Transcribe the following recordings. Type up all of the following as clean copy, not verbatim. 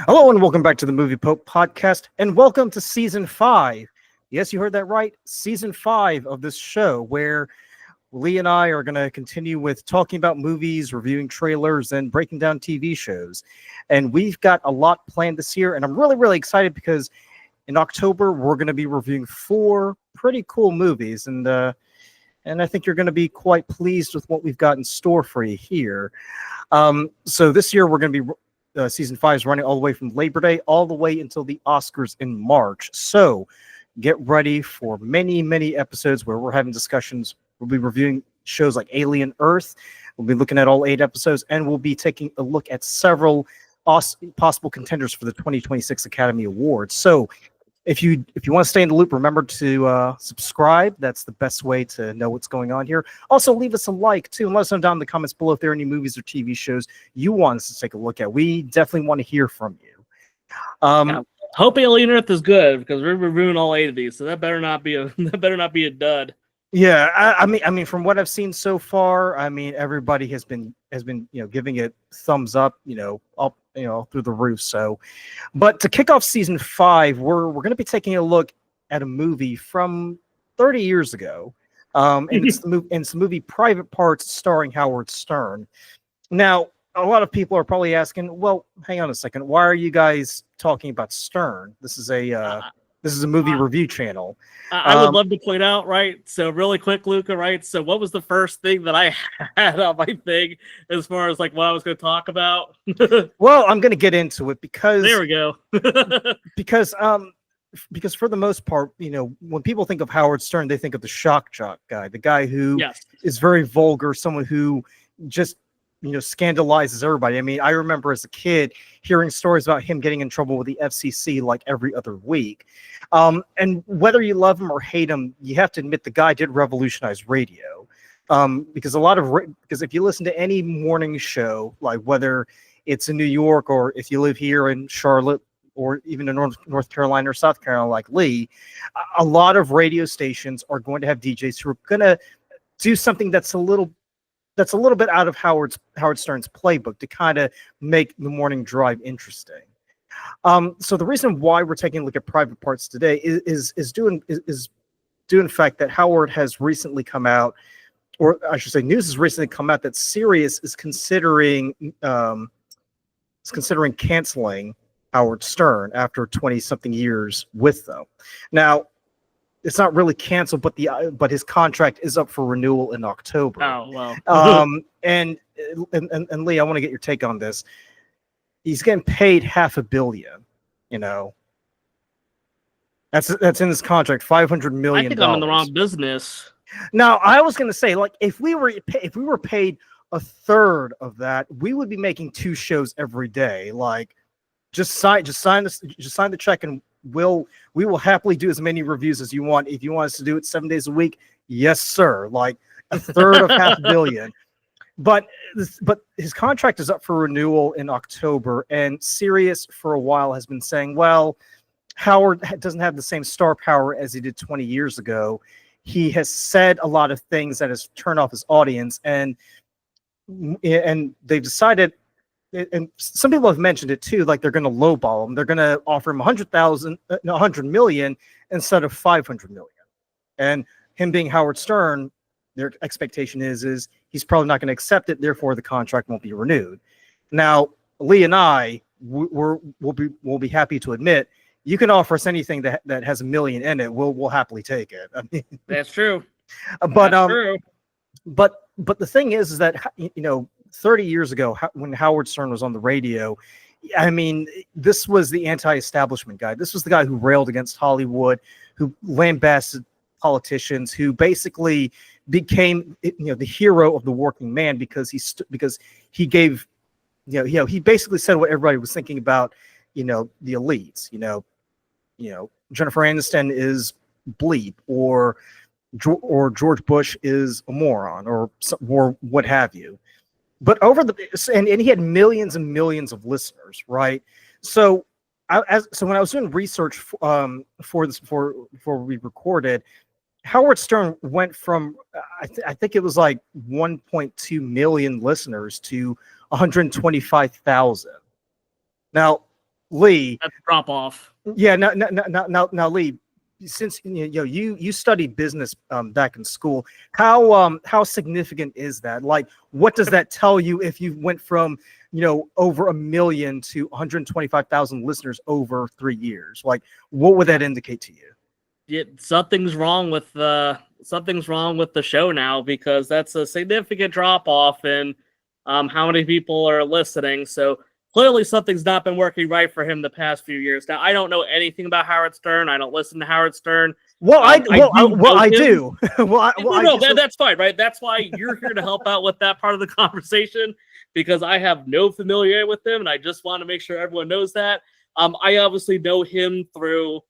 Hello and welcome back to the Movie Pope podcast, and welcome to season 5. Yes, you heard that right. Season 5 of this show, where Lee and I are going to continue with talking about movies, reviewing trailers, and breaking down TV shows. And we've got a lot planned this year, and I'm really excited because in October we're going to be reviewing 4 pretty cool movies, and I think you're going to be quite pleased with what we've got in store for you here. So this year we're going to be season 5 is running all the way from Labor Day all the way until the Oscars in March. So get ready for many episodes where we're having discussions. We'll be reviewing shows like Alien Earth. We'll be looking at all 8 episodes, and we'll be taking a look at several possible contenders for the 2026 Academy Awards. So if you want to stay in the loop, remember to subscribe. That's the best way to know what's going on here. Also, leave us a like, too, and let us know down in the comments below if there are any movies or TV shows you want us to take a look at. We definitely want to hear from you. Hope Alien Earth is good, because we're reviewing all 8 of these, so that better not be a dud. Yeah, I mean, from what I've seen so far, I mean, everybody has been giving it thumbs up, up, through the roof. So, but to kick off season 5, we're going to be taking a look at a movie from 30 years ago, and it's the movie Private Parts, starring Howard Stern. Now, a lot of people are probably asking, well, hang on a second, why are you guys talking about Stern? This is a movie review channel. I would love to point out, right? So really quick, Luka, right? So what was the first thing that I had on my thing as far as like what I was going to talk about? Well, I'm going to get into it because there we go. because for the most part, when people think of Howard Stern, they think of the shock jock guy, the guy who is very vulgar, someone who just scandalizes everybody. I mean, I remember as a kid hearing stories about him getting in trouble with the FCC like every other week. And whether you love him or hate him, you have to admit the guy did revolutionize radio. Because if you listen to any morning show, like whether it's in New York or if you live here in Charlotte or even in North Carolina or South Carolina like Lee, a lot of radio stations are going to have DJs who are going to do something that's a little bit out of Howard Stern's playbook to kind of make the morning drive interesting. So the reason why we're taking a look at Private Parts today is due in fact that Howard has recently come out, or I should say, news has recently come out that Sirius is considering canceling Howard Stern after 20-something years with them. Now, it's not really canceled, but his contract is up for renewal in October. Oh well. And Lee, I want to get your take on this. He's getting paid $500 million. That's in his contract, $500 million. I think I'm in the wrong business. Now, I was going to say, like, if we were paid a third of that, we would be making 2 shows every day. Like, just sign the check, and we will happily do as many reviews as you want. If you want us to do it 7 days a week, yes, sir. Like a third of $500 million. But his contract is up for renewal in October, and Sirius for a while has been saying, well, Howard doesn't have the same star power as he did 20 years ago. He has said a lot of things that has turned off his audience, and they've decided, and some people have mentioned it too, like they're going to lowball him. They're going to offer him $100 million instead of $500 million. And him being Howard Stern, their expectation is he's probably not going to accept it. Therefore, the contract won't be renewed. Now, Lee and I will be happy to admit, you can offer us anything that has $1 million in it. We'll happily take it. I mean, that's true. But that's true. But the thing is that 30 years ago, when Howard Stern was on the radio, I mean, this was the anti-establishment guy. This was the guy who railed against Hollywood, who lambasted politicians, who basically became the hero of the working man because he gave he basically said what everybody was thinking about the elites. Jennifer Aniston is bleep, or George Bush is a moron, or what have you. But and he had millions and millions of listeners, right? So when I was doing research for this before we recorded, Howard Stern went from I think it was like 1.2 million listeners to 125,000. Now, Lee, That's drop off. yeah, now, Lee, since you studied business back in school, how significant is that? Like, what does that tell you if you went from over 1 million to 125,000 listeners over 3 years? Like, what would that indicate to you? Yeah, something's wrong with the show now, because that's a significant drop off in how many people are listening. So clearly something's not been working right for him the past few years. Now, I don't know anything about Howard Stern. I don't listen to Howard Stern. Well, I do. well, That's fine, right? That's why you're here to help out with that part of the conversation, because I have no familiarity with him, and I just want to make sure everyone knows that. I obviously know him through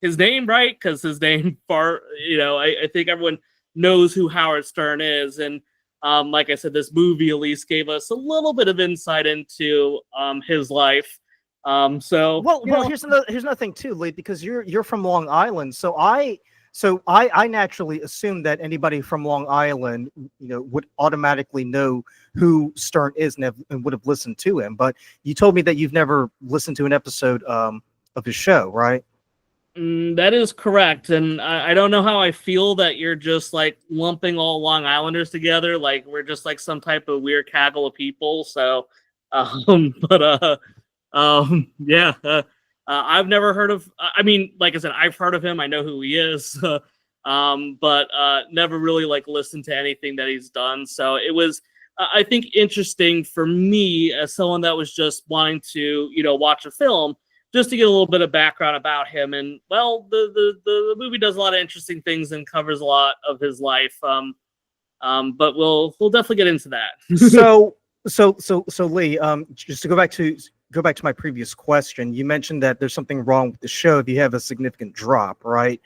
his name, right? Because his name, I think everyone knows who Howard Stern is, and like I said, this movie at least gave us a little bit of insight into his life. Here's another thing too, Lee, because you're from Long Island, so I naturally assumed that anybody from Long Island, would automatically know who Stern is and would have listened to him. But you told me that you've never listened to an episode of his show, right? That is correct, and I don't know how I feel that you're just like lumping all Long Islanders together, like we're just like some type of weird caggle of people. So, I've never heard of. I mean, like I said, I've heard of him. I know who he is, but never really like listened to anything that he's done. So it was, I think, interesting for me as someone that was just wanting to, watch a film, just to get a little bit of background about him. And well, the movie does a lot of interesting things and covers a lot of his life. But we'll definitely get into that. So Lee, just to go back to my previous question, you mentioned that there's something wrong with the show if you have a significant drop, right?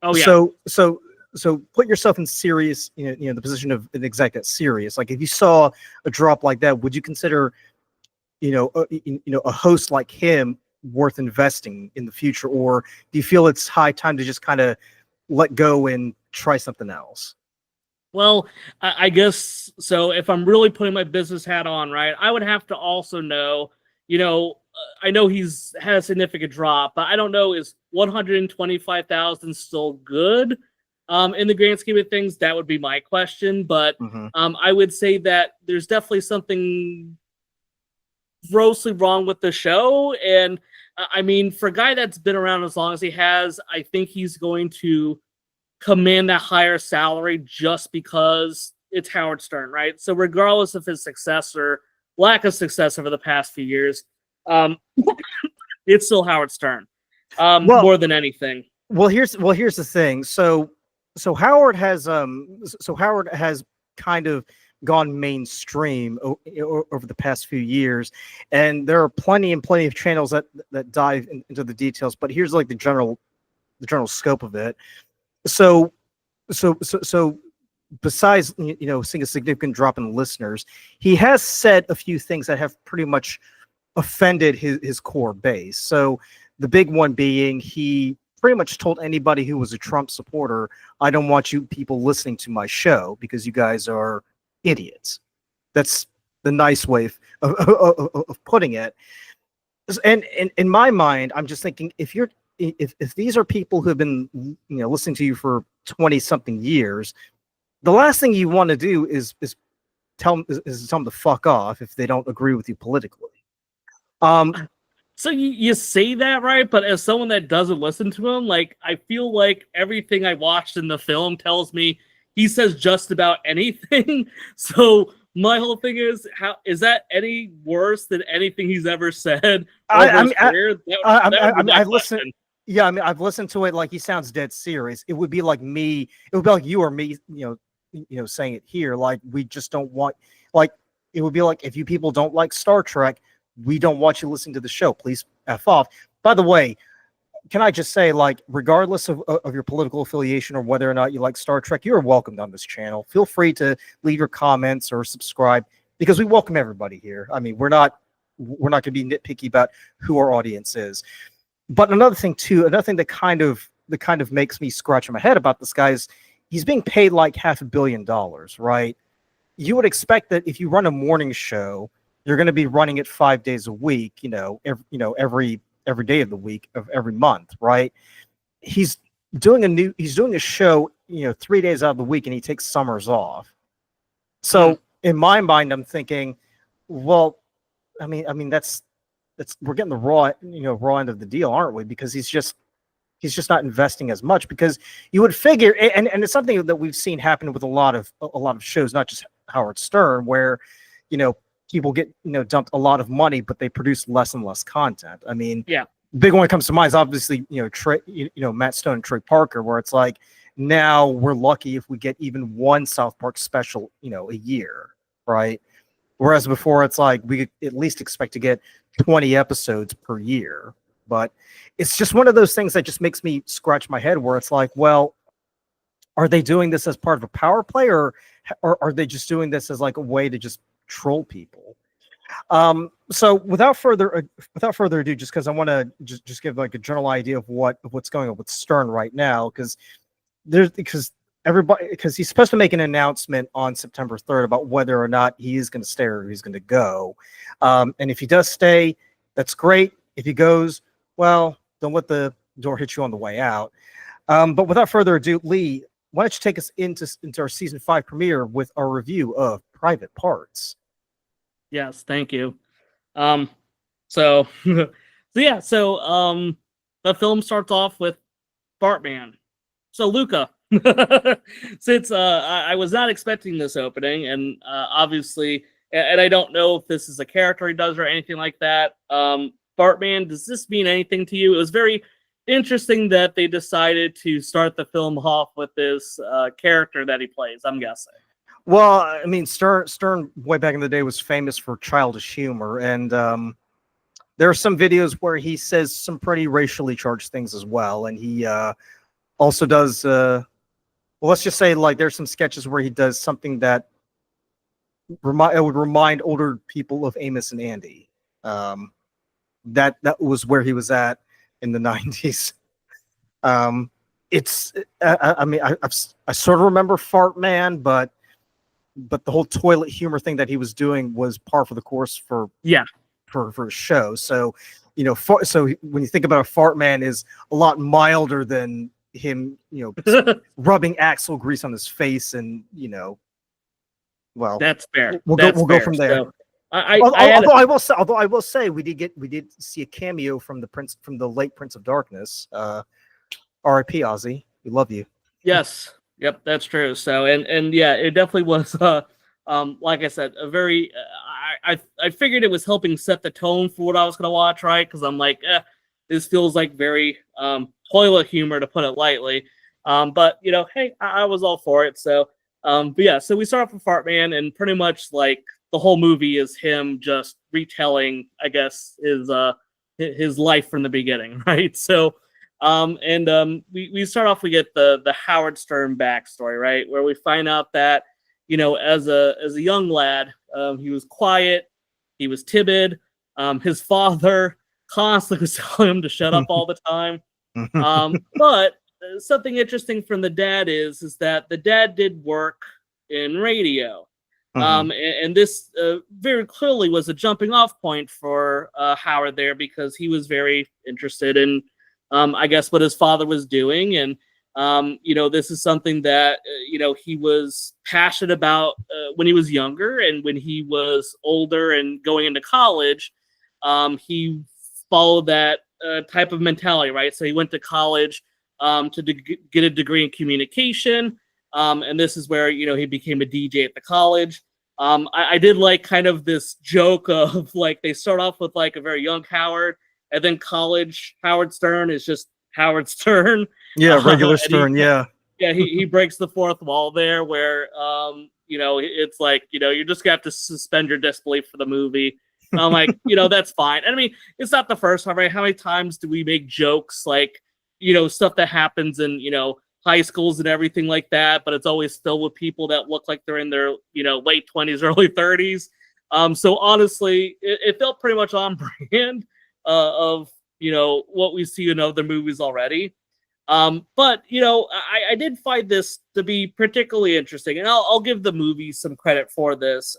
Oh yeah. So put yourself in Sirius, the position of an exec at Sirius. Like, if you saw a drop like that, would you consider, a host like him worth investing in the future, or do you feel it's high time to just kind of let go and try something else? Well, I guess so. If I'm really putting my business hat on, right, I would have to also know, I know he's had a significant drop, but I don't know, is 125,000 still good in the grand scheme of things? That would be my question. But I would say that there's definitely something grossly wrong with the show. And I mean, for a guy that's been around as long as he has, I think he's going to command that higher salary just because it's Howard Stern, right? So regardless of his success or lack of success over the past few years, it's still Howard Stern more than anything. Well, here's the thing. So Howard has kind of gone mainstream over the past few years, and there are plenty of channels that dive into the details. But here's like the general scope of it. So besides seeing a significant drop in listeners, he has said a few things that have pretty much offended his core base. So the big one being, he pretty much told anybody who was a Trump supporter, I don't want you people listening to my show because you guys are idiots. That's the nice way of putting it. And in my mind, I'm just thinking, if these are people who have been listening to you for 20 something years, the last thing you want to do is tell them to fuck off if they don't agree with you politically. So you say that, right? But as someone that doesn't listen to him, like, I feel like everything I watched in the film tells me he says just about anything. So my whole thing is, how is that any worse than anything he's ever said? I've listened. Yeah, I mean, I've listened to it. Like, he sounds dead serious. It would be like me. It would be like you or me. Saying it here. Like, we just don't want. Like, it would be like, if you people don't like Star Trek, we don't want you listening to the show. Please F off. By the way, can I just say, like, regardless of your political affiliation or whether or not you like Star Trek, you're welcomed on this channel. Feel free to leave your comments or subscribe, because we welcome everybody here. I mean, we're not going to be nitpicky about who our audience is. But another thing that kind of makes me scratch my head about this guy is he's being paid like $500 million, right? You would expect that if you run a morning show, you're going to be running it 5 days a week, every day of the week of every month, right? He's he's doing a show, 3 days out of the week, and he takes summers off. So in my mind, I'm thinking, well, that's we're getting the raw end of the deal, aren't we? Because he's just not investing as much, because you would figure, and it's something that we've seen happen with a lot of shows, not just Howard Stern, where people get dumped a lot of money, but they produce less and less content. I mean, Yeah. big one that comes to mind is obviously Matt Stone and Trey Parker, where it's like, now we're lucky if we get even one South Park special a year, right? Whereas before it's like we could at least expect to get 20 episodes per year. But it's just one of those things that just makes me scratch my head, where it's like, well, are they doing this as part of a power play, or are they just doing this as like a way to just troll people? So without further ado, just because I want to just give like a general idea of what's going on with Stern right now, because he's supposed to make an announcement on September 3rd about whether or not he is going to stay or he's going to go. And if he does stay, that's great. If he goes, well, don't let the door hit you on the way out. But without further ado, Lee, why don't you take us into our season 5 premiere with our review of Private Parts? Yes, thank you. So the film starts off with Bartman. So Luka, since I was not expecting this opening, and obviously, and I don't know if this is a character he does or anything like that. Bartman, does this mean anything to you? It was very interesting that they decided to start the film off with this character that he plays, I'm guessing. Well, I mean, Stern way back in the day was famous for childish humor, and there are some videos where he says some pretty racially charged things as well, and he also does. Well, let's just say, like, there's some sketches where he does something that would remind older people of Amos and Andy. That was where he was at in the 90s. It's I sort of remember Fart Man, but the whole toilet humor thing that he was doing was par for the course for a show. So so when you think about a Fart Man, is a lot milder than him rubbing axle grease on his face, and well, that's fair. We'll go from there. So, I will say we did see a cameo from the late Prince of Darkness. R.I.P. Ozzy, we love you. Yes, yep, that's true. So and yeah, it definitely was. Like I said, a very. I figured it was helping set the tone for what I was gonna watch, right? Because I'm like, this feels like very toilet humor, to put it lightly. But hey, I was all for it. So but yeah, so we start off with Fart Man, and pretty much like the whole movie is him just retelling, I guess, his life from the beginning, right? So, we start off, we get the Howard Stern backstory, right, where we find out that as a young lad, he was quiet, he was timid, his father constantly was telling him to shut up all the time, but something interesting from the dad is that the dad did work in radio. And this very clearly was a jumping off point for Howard there, because he was very interested in, I guess, what his father was doing. And, this is something that, he was passionate about when he was younger, and when he was older and going into college, he followed that type of mentality, right? So he went to college to get a degree in communication. And this is where, he became a DJ at the college. I did like kind of this joke of like, they start off with like a very young Howard, and then college Howard Stern is just Howard Stern. Yeah, regular Stern. He breaks the fourth wall there, where it's like, you're just gonna have to suspend your disbelief for the movie. I'm like, that's fine. And I mean, it's not the first time, right? How many times do we make jokes like, stuff that happens in, high schools and everything like that, but it's always still with people that look like they're in their, late 20s, early 30s. So honestly, it felt pretty much on brand of, what we see in other movies already. But, I did find this to be particularly interesting, and I'll give the movie some credit for this.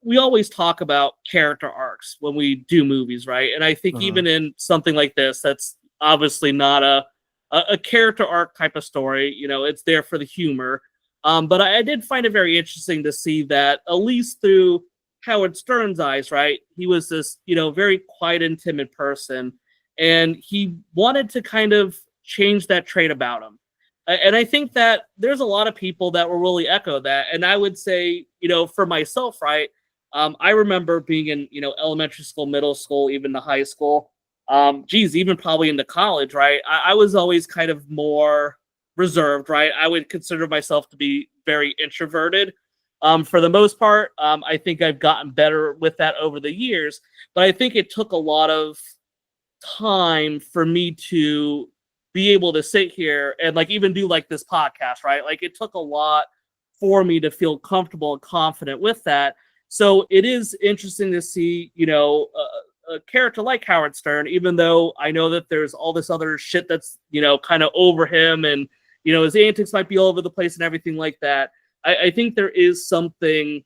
we always talk about character arcs when we do movies, right? And I think even in something like this, that's obviously not a character arc type of story. You know, it's there for the humor. But I did find it very interesting to see that, at least through Howard Stern's eyes, right? He was this, you know, very quiet and timid person, and he wanted to kind of change that trait about him. And I think that there's a lot of people that will really echo that. And I would say, you know, for myself, right? I remember being in, you know, elementary school, middle school, even the high school. Even probably into college, right? I was always kind of more reserved, right? I would consider myself to be very introverted. For the most part, I think I've gotten better with that over the years, but I think it took a lot of time for me to be able to sit here and like even do like this podcast, right? Like it took a lot for me to feel comfortable and confident with that. So it is interesting to see, you know, a character like Howard Stern, even though I know that there's all this other shit that's, you know, kind of over him, and, you know, his antics might be all over the place and everything like that. I think there is something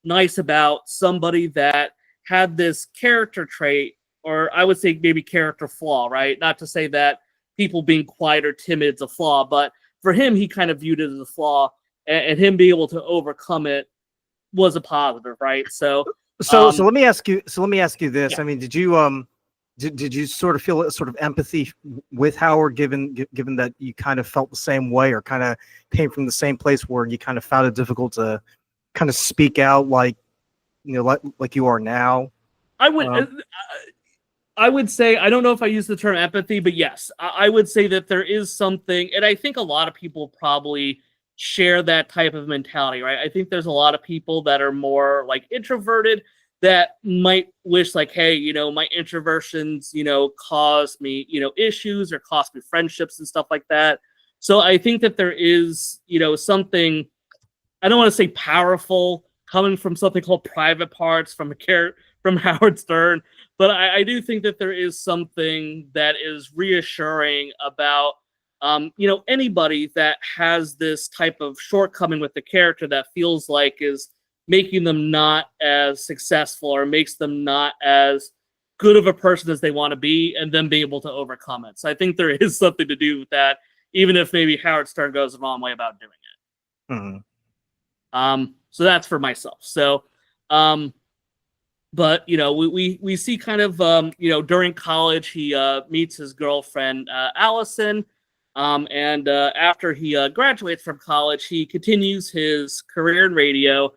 nice about somebody that had this character trait, or I would say maybe character flaw, right? Not to say that people being quiet or timid is a flaw, but for him, he kind of viewed it as a flaw, and him being able to overcome it was a positive, right? So let me ask you. So let me ask you this. Yeah. I mean, did you did you sort of feel a sort of empathy with Howard, given that you kind of felt the same way, or kind of came from the same place where you kind of found it difficult to kind of speak out, like, you know, like you are now? I would say, I don't know if I use the term empathy, but yes, I would say that there is something, and I think a lot of people probably share that type of mentality, right? I think there's a lot of people that are more like introverted that might wish like, hey, you know, my introversions, you know, cause me, you know, issues or cost me friendships and stuff like that. So I think that there is, you know, something, I don't want to say powerful, coming from something called Private Parts from from Howard Stern, but I do think that there is something that is reassuring about, you know, anybody that has this type of shortcoming with the character that feels like is making them not as successful or makes them not as good of a person as they want to be, and then being able to overcome it. So I think there is something to do with that, even if maybe Howard Stern goes the wrong way about doing it. So that's for myself. So, but, you know, we see kind of, you know, during college, he meets his girlfriend, Allison. And after he graduates from college, he continues his career in radio.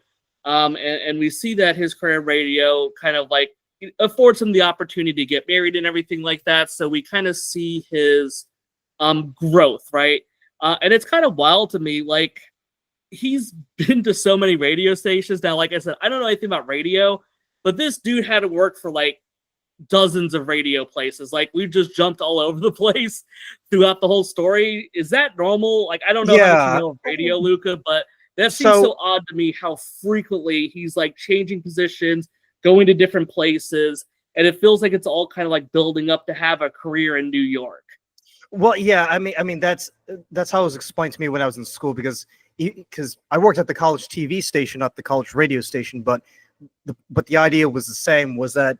And we see that his career in radio kind of like affords him the opportunity to get married and everything like that. So we kind of see his growth, right? And it's kind of wild to me, like, he's been to so many radio stations now. Like I said, I don't know anything about radio, but this dude had to work for like dozens of radio places. Like, we've just jumped all over the place throughout the whole story. Is that normal? Like, I don't know how much you know of radio, Luka, but that seems so odd to me how frequently he's like changing positions, going to different places, and it feels like it's all kind of like building up to have a career in New York. Well, yeah, I mean that's how it was explained to me when I was in school, because I worked at the college TV station, not the college radio station, but the idea was the same, was that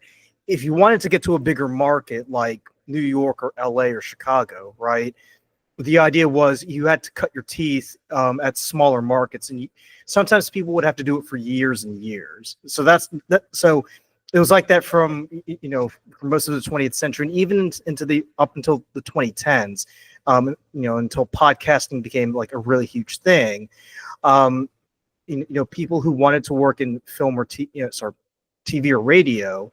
if you wanted to get to a bigger market like New York or LA or Chicago, right, the idea was you had to cut your teeth at smaller markets, and sometimes people would have to do it for years and years. So so it was like that from, you know, for most of the 20th century, and even into up until the 2010s, you know, until podcasting became like a really huge thing. You know, people who wanted to work in film or TV or radio,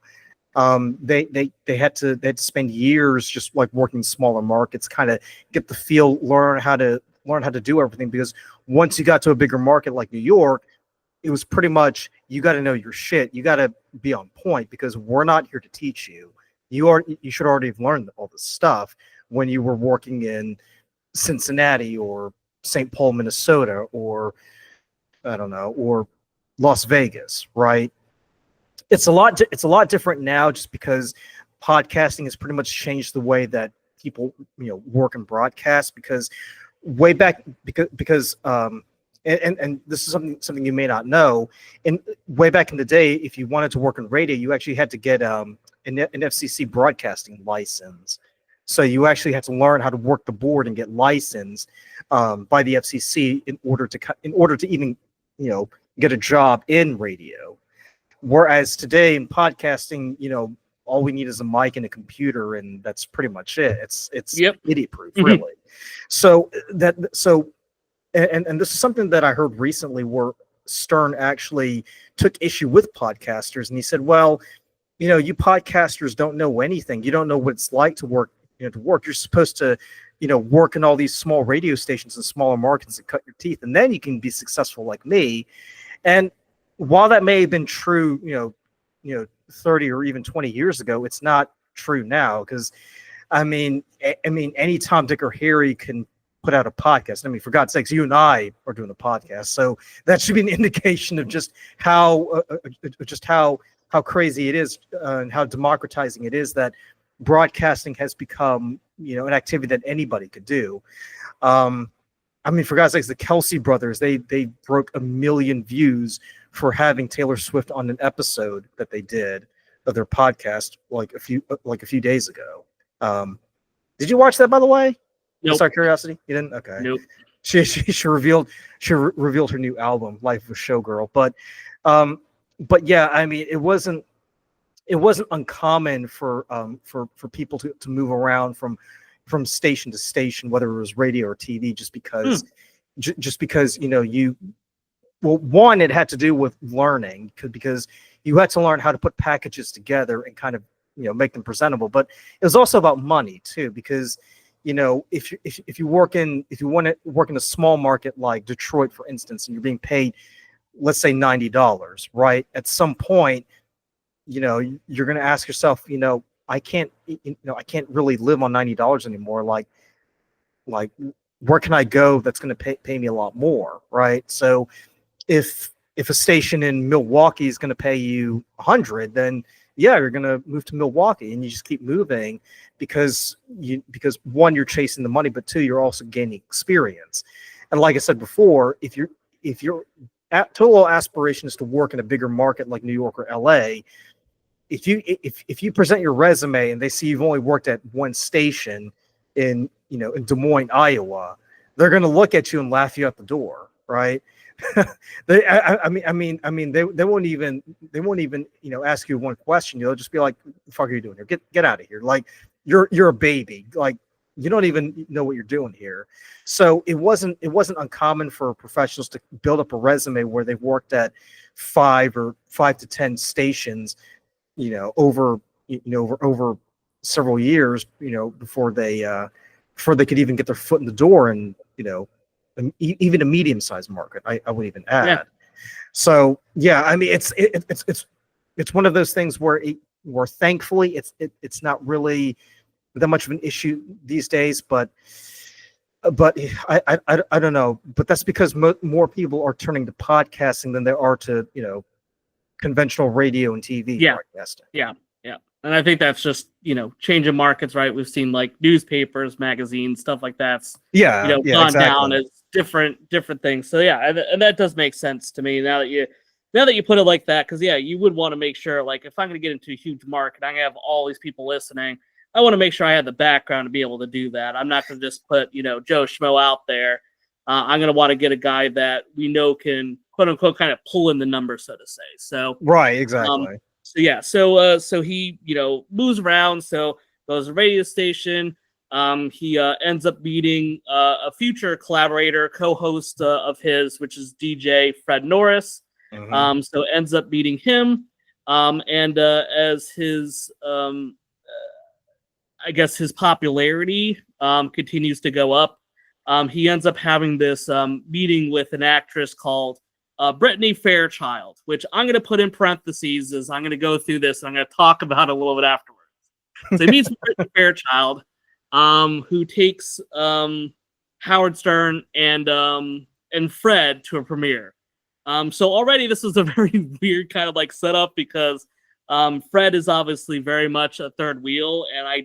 they had to spend years just like working smaller markets, kind of get the feel, learn how to do everything. Because once you got to a bigger market like New York, it was pretty much, you got to know your shit. You got to be on point, because we're not here to teach you. You should already have learned all this stuff when you were working in Cincinnati or St. Paul, Minnesota, or I don't know, or Las Vegas, right? It's a lot different now, just because podcasting has pretty much changed the way that people, you know, work and broadcast. Because way back, because and this is something you may not know. And way back in the day, if you wanted to work in radio, you actually had to get an FCC broadcasting license. So you actually had to learn how to work the board and get licensed by the FCC in order to even get a job in radio. Whereas today in podcasting, all we need is a mic and a computer, and that's pretty much it. It's Yep. idiot proof, really. And this is something that I heard recently, where Stern actually took issue with podcasters, and he said, "Well, you podcasters don't know anything. You don't know what it's like to work. You're supposed to, work in all these small radio stations and smaller markets and cut your teeth, and then you can be successful like me." And while that may have been true, 30 or even 20 years ago, it's not true now. Because I mean, any Tom, Dick, or Harry can put out a podcast. I mean, for God's sakes, you and I are doing a podcast, so that should be an indication of just how crazy it is and how democratizing it is that broadcasting has become, an activity that anybody could do. I mean, for God's sakes, the Kelsey brothers, they broke 1 million views for having Taylor Swift on an episode that they did of their podcast like a few days ago. Did you watch that, by the way? Nope. Just out of curiosity, you didn't? Okay. Nope. She revealed her new album, Life of a Showgirl. But yeah, I mean, it wasn't uncommon for people to move around from station to station, whether it was radio or TV, just because one, it had to do with learning, because you had to learn how to put packages together and kind of make them presentable. But it was also about money too, because if you want to work in a small market like Detroit, for instance, and you're being paid, let's say $90, right? At some point, you're going to ask yourself, I can't really live on $90 anymore. Like where can I go that's going to pay me a lot more, right? So if a station in Milwaukee is going to pay you 100, then yeah, you're going to move to Milwaukee, and you just keep moving because one, you're chasing the money, but two, you're also gaining experience. And like I said before, if your total aspiration is to work in a bigger market like New York or LA, if you present your resume and they see you've only worked at one station in Des Moines, Iowa, they're going to look at you and laugh you out the door, right? They won't even ask you one question. They'll just be like, "The fuck are you doing here? Get out of here! Like you're a baby. Like you don't even know what you're doing here." So it wasn't uncommon for professionals to build up a resume where they've worked at 5 to 10 stations, over several years, before they could even get their foot in the door, and even a medium-sized market, I would even add. Yeah. So yeah, I mean, it's one of those things where thankfully it's not really that much of an issue these days, but I don't know, but that's because more people are turning to podcasting than there are to conventional radio and TV broadcasting. Yeah. And I think that's just, changing markets, right? We've seen like newspapers, magazines, stuff like that's gone exactly. down as different things. So yeah, and that does make sense to me now that you put it like that, because you would want to make sure, like, if I'm going to get into a huge market, I'm going to have all these people listening, I want to make sure I have the background to be able to do that. I'm not going to just put Joe Schmo out there. I'm going to want to get a guy that we know can, quote unquote, kind of pull in the numbers, so to say. So right, exactly. So he moves around. So goes to a radio station. He ends up meeting a future collaborator, co-host of his, which is DJ Fred Norris. Mm-hmm. So ends up meeting him. And as his, I guess his popularity continues to go up, he ends up having this meeting with an actress called Brittany Fairchild, which I'm going to put in parentheses as I'm going to go through this and I'm going to talk about it a little bit afterwards. So he meets Brittany Fairchild, who takes Howard Stern and Fred to a premiere. So already this is a very weird kind of like setup, because Fred is obviously very much a third wheel, and I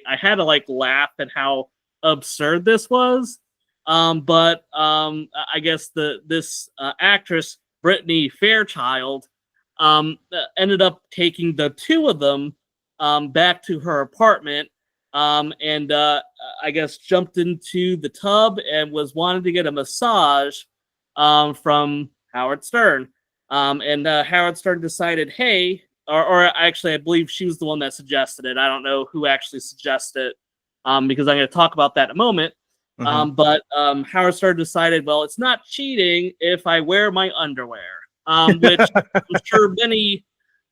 had to like laugh at how absurd this was. But I guess this actress Brittany Fairchild ended up taking the two of them back to her apartment, and I guess jumped into the tub and was wanting to get a massage from Howard Stern. And Howard Stern decided, hey, or actually, I believe she was the one that suggested it. I don't know who actually suggested it, because I'm going to talk about that in a moment. But Howard Stern decided, well, it's not cheating if I wear my underwear, which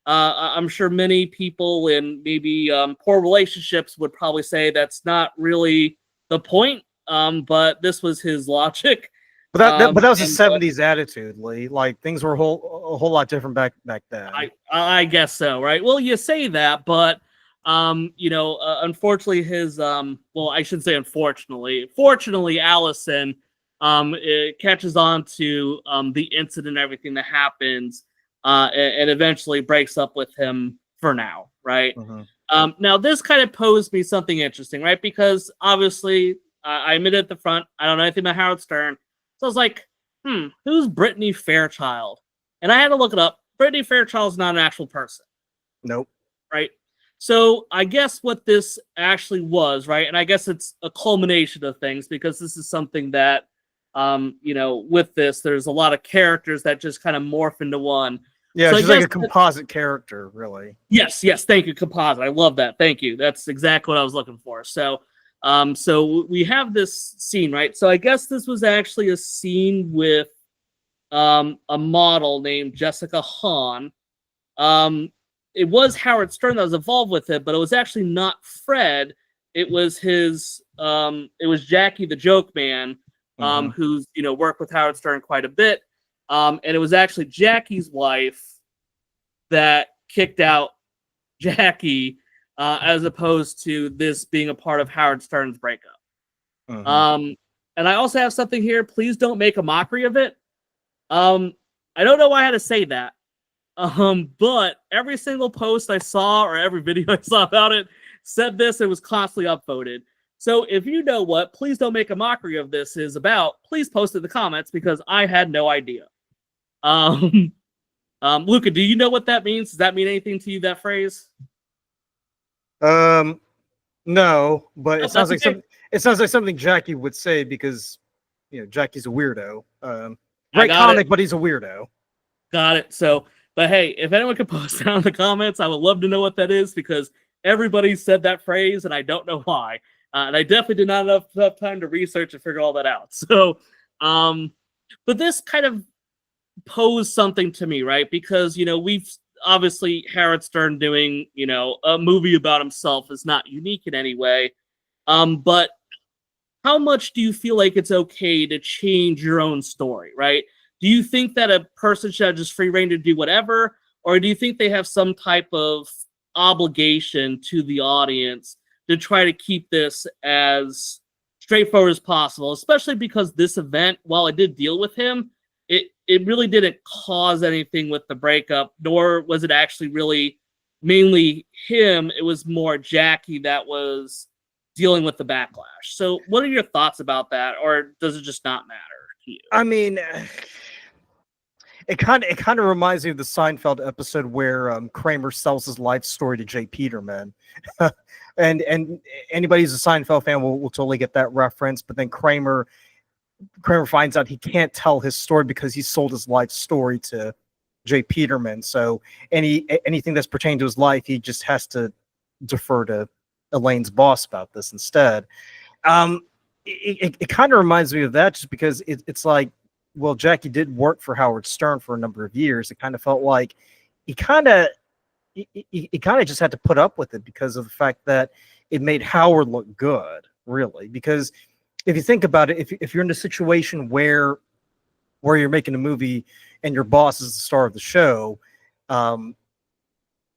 I'm sure many people in maybe poor relationships would probably say that's not really the point. But this was his logic. But that was a '70s attitude, Lee. Like things were a whole lot different back then. I guess so, right? Well, you say that, but unfortunately, his well, I should say unfortunately. Fortunately, Allison it catches on to the incident, everything that happens, and eventually breaks up with him for now, right? Now, this kind of posed me something interesting, right? Because obviously, I admit at the front, I don't know anything about Howard Stern. So I was like, who's Brittany Fairchild? And I had to look it up. Brittany Fairchild is not an actual person. Nope. Right? So I guess what this actually was, right? And I guess it's a culmination of things because this is something that, with this, there's a lot of characters that just kind of morph into one. Yeah, so she's like a composite character, really. Yes. Thank you, composite. I love that. Thank you. That's exactly what I was looking for. So we have this scene, right? So I guess this was actually a scene with a model named Jessica Hahn. It was Howard Stern that was involved with it, but it was actually not Fred. It was it was Jackie the Joke Man, who's worked with Howard Stern quite a bit. And it was actually Jackie's wife that kicked out Jackie, as opposed to this being a part of Howard Stern's breakup. And I also have something here. Please don't make a mockery of it. I don't know why I had to say that. But every single post I saw or every video I saw about it said this. It was constantly upvoted. So if you know what Please Don't Make a Mockery of This is about, please post it in the comments because I had no idea. Luka, do you know what that means? Does that mean anything to you, that phrase? No, but it sounds like something Jackie would say because Jackie's a weirdo. Great comic, but he's a weirdo. Got it. So, but hey, if anyone could post down in the comments, I would love to know what that is because everybody said that phrase and I don't know why. And I definitely did not have enough time to research and figure all that out. So, but this kind of posed something to me, right? Because, we've obviously Howard Stern doing, a movie about himself is not unique in any way. But how much do you feel like it's okay to change your own story, right? Do you think that a person should have just free reign to do whatever? Or do you think they have some type of obligation to the audience to try to keep this as straightforward as possible? Especially because this event, while I did deal with him, it really didn't cause anything with the breakup, nor was it actually really mainly him. It was more Jackie that was dealing with the backlash. So what are your thoughts about that? Or does it just not matter to you? I mean, it kind of reminds me of the Seinfeld episode where Kramer sells his life story to Jay Peterman. and anybody who's a Seinfeld fan will totally get that reference. But then Kramer finds out he can't tell his story because he sold his life story to Jay Peterman. So anything that's pertaining to his life, he just has to defer to Elaine's boss about this instead. It kind of reminds me of that just because it's like, well, Jackie did work for Howard Stern for a number of years. It kind of felt like he kind of just had to put up with it because of the fact that it made Howard look good, really. Because if you think about it, if you're in a situation where you're making a movie and your boss is the star of the show,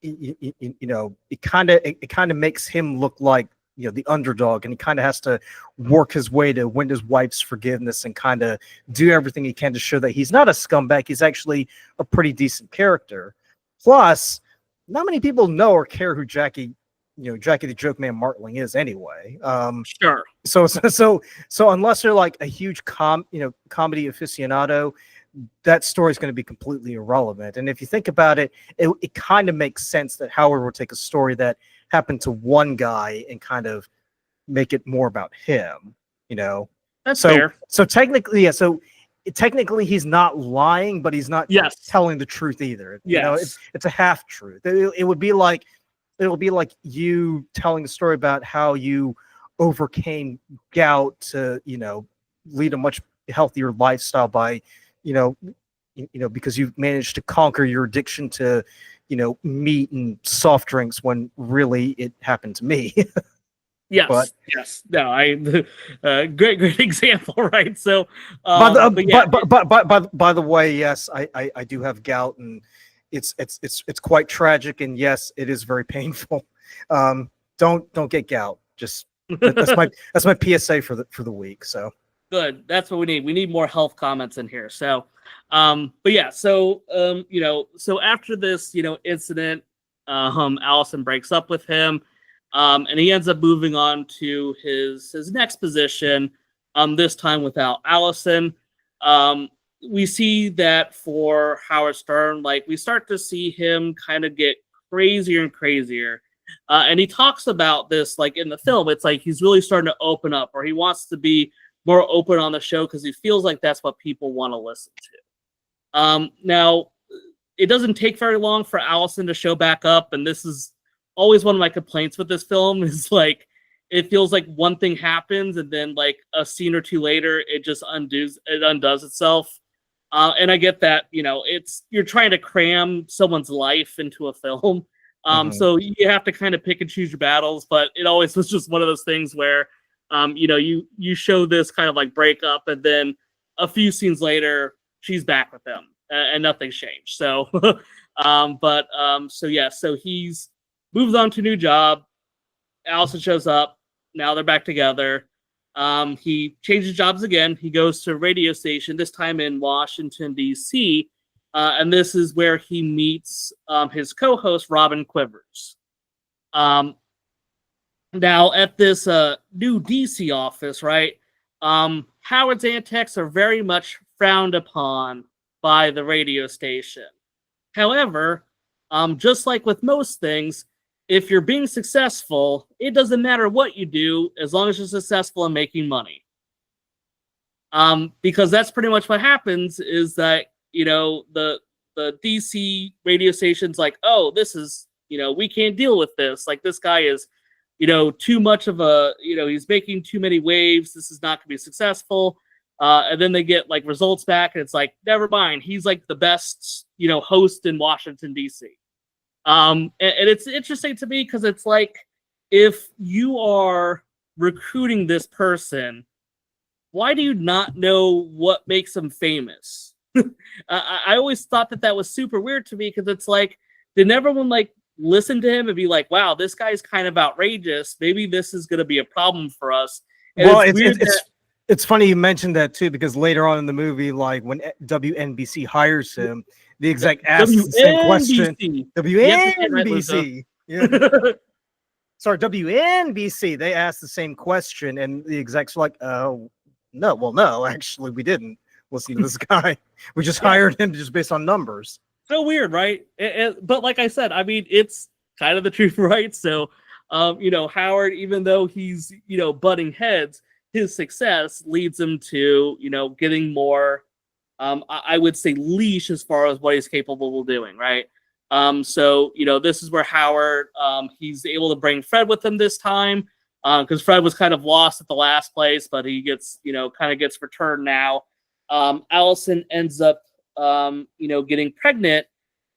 it kind of makes him look like the underdog, and he kind of has to work his way to win his wife's forgiveness and kind of do everything he can to show that he's not a scumbag. He's actually a pretty decent character. Plus, not many people know or care who Jackie Jackie the Joke Man Martling is anyway. Sure. So unless you're like a huge comedy aficionado, that story is going to be completely irrelevant. And if you think about it, it kind of makes sense that Howard would take a story that happened to one guy and kind of make it more about him. That's so fair. so technically, yeah. So technically, he's not lying, but he's not Yes. telling the truth either. Yes. It's a half truth. It would be like you telling a story about how you overcame gout to lead a much healthier lifestyle by because you've managed to conquer your addiction to meat and soft drinks when really it happened to me. Yes, yes. No, great example, right? So, by but the way, yes, I do have gout, and it's quite tragic, and yes, it is very painful. Don't get gout. Just that's my PSA for the week. So good. That's what we need. We need more health comments in here. So, but yeah. So, so after this, incident, Allison breaks up with him. And he ends up moving on to his next position, this time without Allison. We see that for Howard Stern, like we start to see him kind of get crazier and crazier. And he talks about this like in the film. It's like he's really starting to open up, or he wants to be more open on the show because he feels like that's what people want to listen to. Now, it doesn't take very long for Allison to show back up, and this is always one of my complaints with this film is like it feels like one thing happens and then like a scene or two later it just undoes itself. And I get that, you're trying to cram someone's life into a film. So you have to kind of pick and choose your battles, but it always was just one of those things where you show this kind of like breakup and then a few scenes later she's back with them and nothing's changed. So so he's moves on to a new job. Allison shows up. Now they're back together. He changes jobs again. He goes to a radio station, this time in Washington, D.C. And this is where he meets his co-host, Robin Quivers. Now, at this new D.C. office, right, Howard's antics are very much frowned upon by the radio station. However, just like with most things, if you're being successful, it doesn't matter what you do as long as you're successful in making money. Because that's pretty much what happens is that, the DC radio station's like, oh, this is, we can't deal with this. Like this guy is, too much of a, he's making too many waves. This is not going to be successful. And then they get like results back and it's like, never mind. He's like the best, host in Washington, DC. And it's interesting to me because it's like if you are recruiting this person, why do you not know what makes them famous? I always thought that was super weird to me because it's like, did everyone like listen to him and be like, wow, this guy's kind of outrageous. Maybe this is going to be a problem for us. And well, it's funny you mentioned that too, because later on in the movie, like when WNBC hires him, the exec asks the same question. WNBC. Yeah. Sorry, WNBC. They asked the same question, and the execs were like, "Oh, no. Well, no, actually, we didn't listen to this guy. We just hired him just based on numbers." So weird, right? But like I said, I mean, it's kind of the truth, right? So, Howard, even though he's butting heads, his success leads him to getting more. I would say leash as far as what he's capable of doing, right? So this is where Howard he's able to bring Fred with him this time because Fred was kind of lost at the last place, but he gets kind of gets returned now. Allison ends up getting pregnant,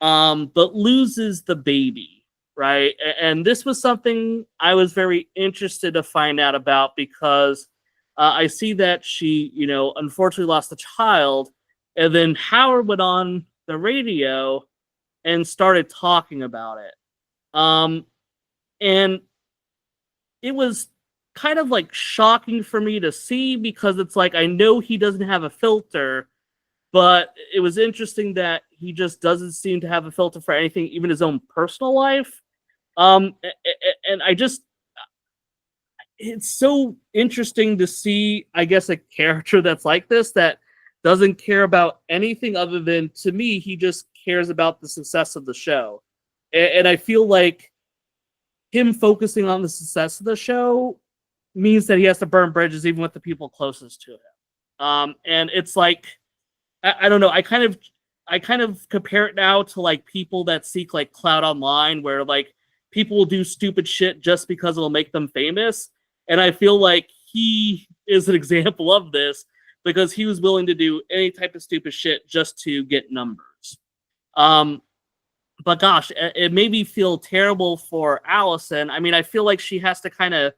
but loses the baby, right? And this was something I was very interested to find out about because I see that she unfortunately lost the child. And then Howard went on the radio and started talking about it. And it was kind of like shocking for me to see because it's like, I know he doesn't have a filter, but it was interesting that he just doesn't seem to have a filter for anything, even his own personal life. And I just, it's so interesting to see, I guess, a character that's like this, that doesn't care about anything other than, to me, he just cares about the success of the show. And I feel like him focusing on the success of the show means that he has to burn bridges even with the people closest to him. And it's like, I don't know. I kind of compare it now to like people that seek like clout online, where like people will do stupid shit just because it'll make them famous. And I feel like he is an example of this, because he was willing to do any type of stupid shit just to get numbers. But gosh, it made me feel terrible for Allison. I mean, I feel like she has to kind of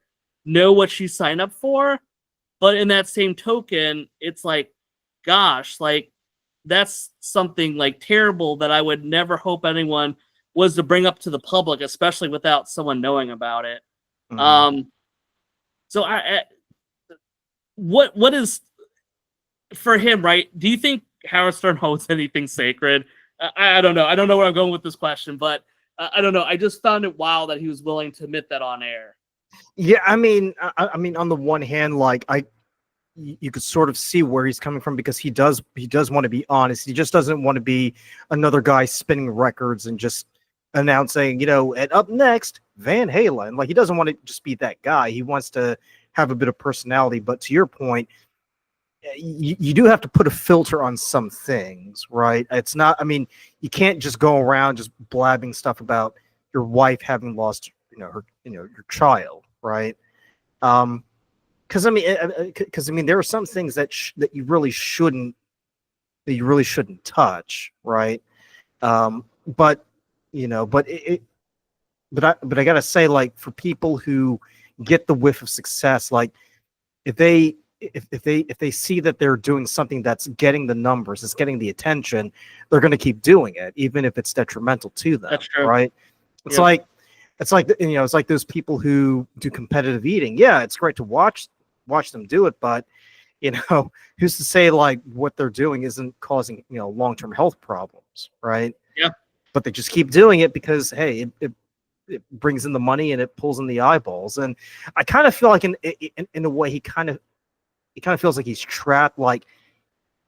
know what she signed up for, but in that same token, it's like, gosh, like that's something like terrible that I would never hope anyone was to bring up to the public, especially without someone knowing about it. Mhm. So what is for him, right? Do you think Howard Stern holds anything sacred? I don't know. I don't know where I'm going with this question, but I don't know. I just found it wild that he was willing to admit that on air. Yeah, I mean, on the one hand, like you could sort of see where he's coming from, because he does want to be honest. He just doesn't want to be another guy spinning records and just announcing, and up next, Van Halen. Like, he doesn't want to just be that guy. He wants to have a bit of personality. But to your point, you do have to put a filter on some things, right? It's not, I mean, you can't just go around just blabbing stuff about your wife having lost, your child, right? Because I mean, there are some things that that you really shouldn't touch, right? But but I gotta say, like, for people who get the whiff of success, like if they see that they're doing something that's getting the numbers, it's getting the attention, they're going to keep doing it, even if it's detrimental to them. That's true. Right? It's Yep. like it's like those people who do competitive eating. Yeah, it's great to watch them do it, but who's to say like what they're doing isn't causing long-term health problems, right? Yeah. But they just keep doing it because, hey, it brings in the money and it pulls in the eyeballs. And I kind of feel like in a way he kind of feels like he's trapped. Like,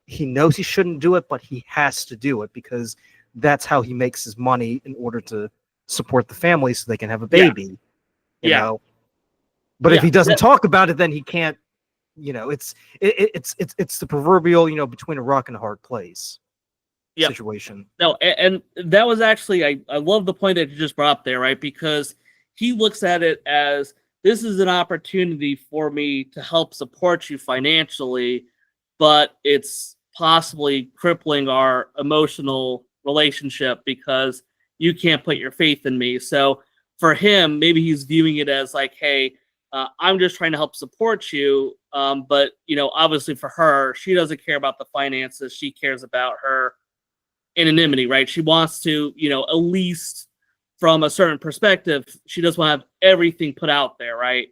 he knows he shouldn't do it, but he has to do it because that's how he makes his money in order to support the family so they can have a baby. Yeah. But if he doesn't that- talk about it, then he can't. It's the proverbial between a rock and a hard place Yep. situation. No, and that was actually, I love the point that you just brought up there, right? Because he looks at it as, this is an opportunity for me to help support you financially, but it's possibly crippling our emotional relationship because you can't put your faith in me. So for him, maybe he's viewing it as like, hey, I'm just trying to help support you. But, obviously for her, she doesn't care about the finances. She cares about her anonymity, right? She wants to, at least from a certain perspective, she doesn't want to have everything put out there, right?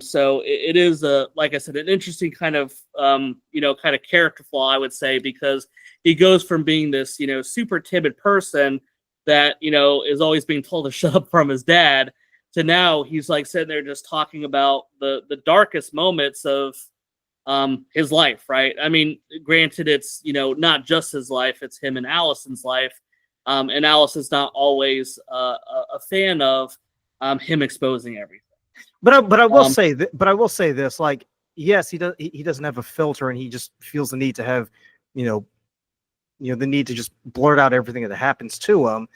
So it is like I said, an interesting kind of character flaw, I would say, because he goes from being this, super timid person that, is always being told to shut up from his dad, to now he's like sitting there just talking about the darkest moments of his life, right? I mean, granted, it's not just his life; it's him and Allison's life, and Allison's not always a fan of him exposing everything. But I will say this: like, yes, he doesn't have a filter, and he just feels the need to have, the need to just blurt out everything that happens to him.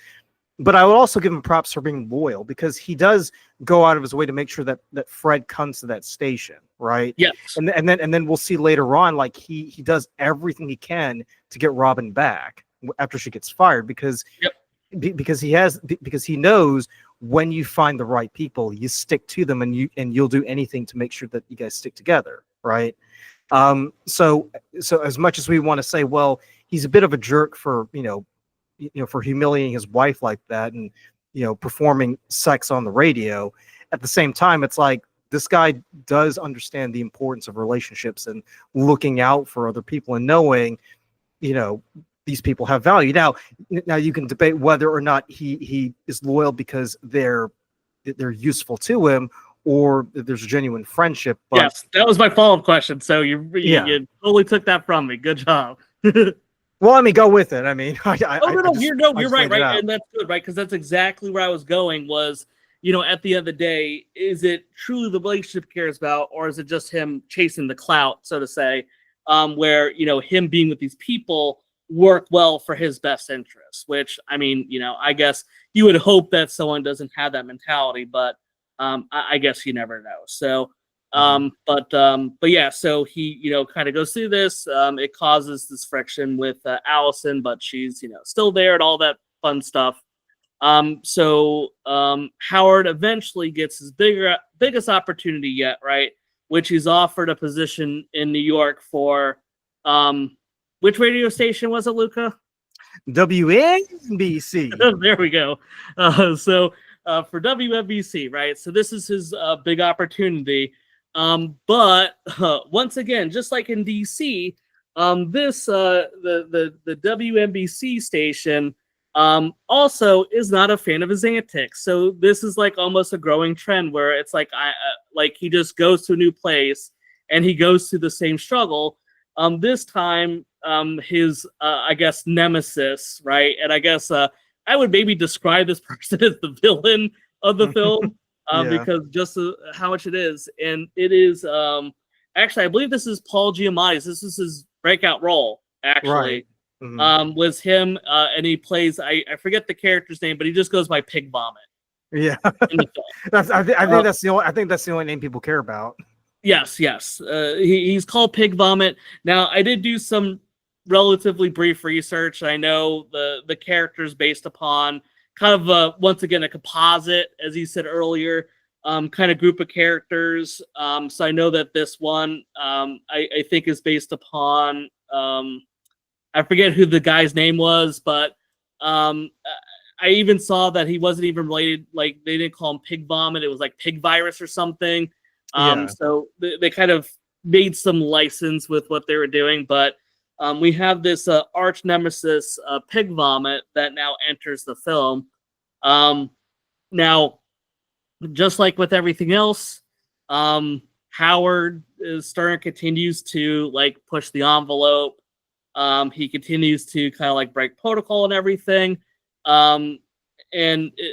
But I would also give him props for being loyal, because he does go out of his way to make sure that Fred comes to that station, right? Yes. And then we'll see later on, like he does everything he can to get Robin back after she gets fired, because because he knows when you find the right people, you stick to them, and you'll do anything to make sure that you guys stick together, right? So as much as we want to say, well, he's a bit of a jerk for for humiliating his wife like that, and performing sex on the radio, at the same time, it's like, this guy does understand the importance of relationships and looking out for other people, and knowing these people have value. Now you can debate whether or not he is loyal because they're they're useful to him, or that there's a genuine friendship. But yes, that was my follow-up question. So you totally took that from me. Good job. well, I mean, go with it. I mean, You're right, and that's good, right? Because that's exactly where I was going. Was at the end of the day, is it truly the relationship he cares about, or is it just him chasing the clout, so to say? Where him being with these people work well for his best interests. Which I mean, I guess you would hope that someone doesn't have that mentality, but I guess you never know. So. But yeah, so he, kind of goes through this. It causes this friction with Allison, but she's, still there and all that fun stuff. So Howard eventually gets his biggest opportunity yet, right? Which he's offered a position in New York for, which radio station was it, Luka? WNBC. There we go. So for WNBC, right? So this is his big opportunity. But once again, just like in DC, this the WNBC station also is not a fan of his antics. So this is like almost a growing trend where it's like like he just goes to a new place and he goes through the same struggle. This time his I guess nemesis, right? And I guess I would maybe describe this person as the villain of the film. Because just how much it is. And it is, actually, I believe this is Paul Giamatti's. This is his breakout role, actually. Right. Mm-hmm. Was him, and he plays, I forget the character's name, but he just goes by Pig Vomit. Yeah. In the film. I think that's the only name people care about. Yes. He's called Pig Vomit. Now, I did do some relatively brief research. I know the character's based upon kind of once again a composite, as you said earlier, kind of group of characters. So I know that this one I think is based upon I forget who the guy's name was, but I even saw that he wasn't even related. Like they didn't call him Pig Vomit; it was like Pig Virus or something. So they kind of made some license with what they were doing, but. We have this arch nemesis, Pig Vomit, that now enters the film. Now, just like with everything else, Howard Stern continues to push the envelope. He continues to kind of break protocol and everything. And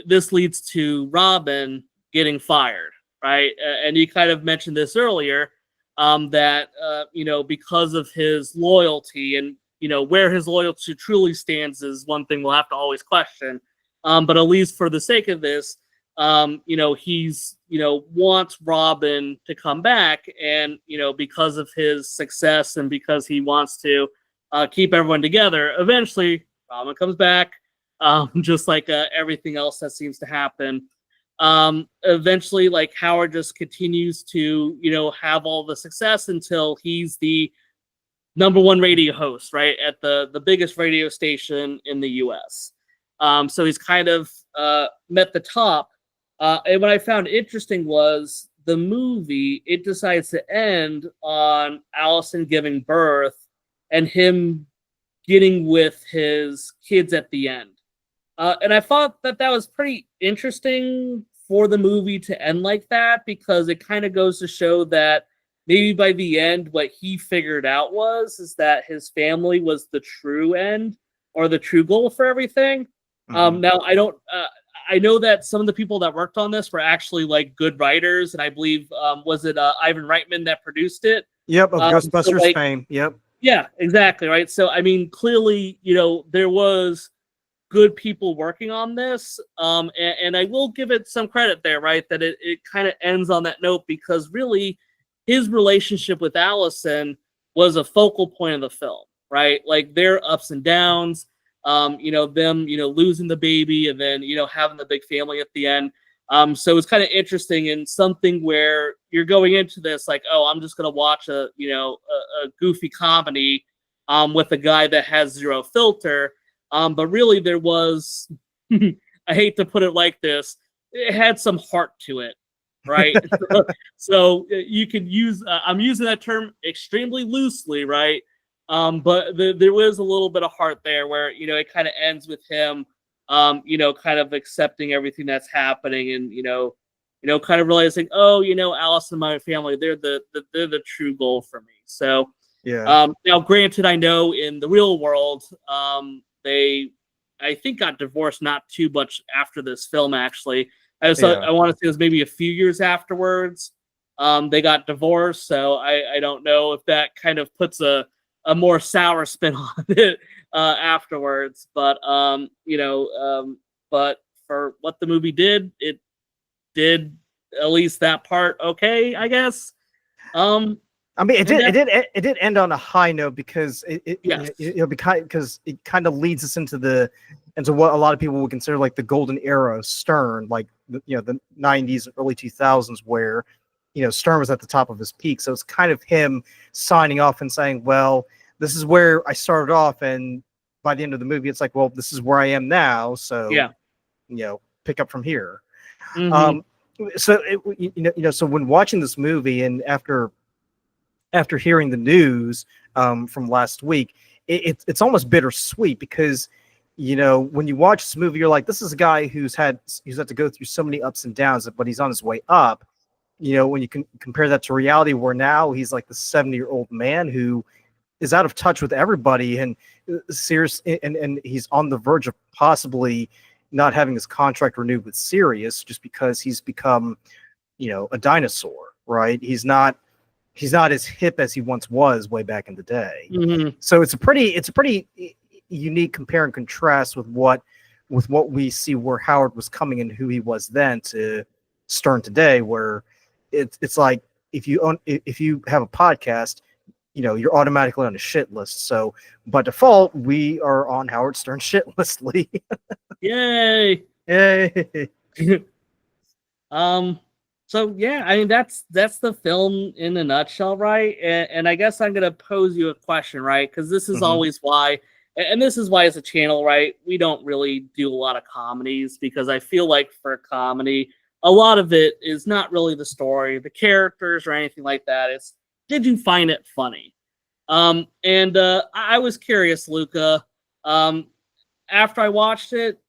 this leads to Robin getting fired, right? And you kind of mentioned this earlier. That because of his loyalty and where his loyalty truly stands is one thing we'll have to always question. But at least for the sake of this, he's wants Robin to come back, and because of his success and because he wants to keep everyone together, eventually Robin comes back, just like everything else that seems to happen. Eventually Howard just continues to have all the success until he's the #1 radio host, right, at the biggest radio station in the US. So he's kind of met the top, and what I found interesting was the movie, it decides to end on Allison giving birth and him getting with his kids at the end. And I thought that was pretty interesting for the movie to end like that, because it kind of goes to show that maybe by the end, what he figured out is that his family was the true end or the true goal for everything. Mm-hmm. Now, I know that some of the people that worked on this were actually good writers, and I believe, was it Ivan Reitman that produced it? Yep, of Ghostbusters fame. Yep. Yeah, exactly, right? So, I mean, clearly, there was good people working on this, and I will give it some credit there, right? That it kind of ends on that note, because really his relationship with Allison was a focal point of the film, right? Their ups and downs, them losing the baby and then having the big family at the end. So it's kind of interesting, and something where you're going into this I'm just gonna watch a goofy comedy with a guy that has zero filter. But really there was, I hate to put it like this, it had some heart to it, right? So you could use, I'm using that term extremely loosely, right? But there was a little bit of heart there where, it kind of ends with him, kind of accepting everything that's happening, and kind of realizing, oh, Alice and my family, they're the true goal for me. So, Yeah. now, granted, I know in the real world, they, I think, got divorced not too much after this film. Actually, Yeah. I want to say it was maybe a few years afterwards. They got divorced, so I don't know if that kind of puts a more sour spin on it afterwards. But but for what the movie did, it did at least that part okay, I guess. I mean, And that, it did end on a high note because yes, because it kind of leads us into what a lot of people would consider like the golden era of Stern, like the 90s and early 2000s, where Stern was at the top of his peak. So it's kind of him signing off and saying, well, this is where I started off, and by the end of the movie, it's like, well, this is where I am now. So yeah. pick up from here. Mm-hmm. Um, so so when watching this movie and after hearing the news from last week, it's almost bittersweet because when you watch this movie, you're like, this is a guy who's had to go through so many ups and downs, but he's on his way up. When you can compare that to reality, where now he's like the 70-year-old man who is out of touch with everybody, and serious, and he's on the verge of possibly not having his contract renewed with Sirius just because he's become a dinosaur, right? He's not as hip as he once was way back in the day. Mm-hmm. So it's a pretty unique compare and contrast with what we see where Howard was coming and who he was then to Stern today, where it's like if you have a podcast, you're automatically on a shit list. So by default, we are on Howard Stern's shit list, Lee. Yay! Yay! So yeah, I mean that's the film in a nutshell, right? And I guess I'm gonna pose you a question, right? Because this is always why, and this is why as a channel, right, we don't really do a lot of comedies, because I feel like for a comedy, a lot of it is not really the story, the characters, or anything like that. It's, did you find it funny? And I was curious, Luka. After I watched it,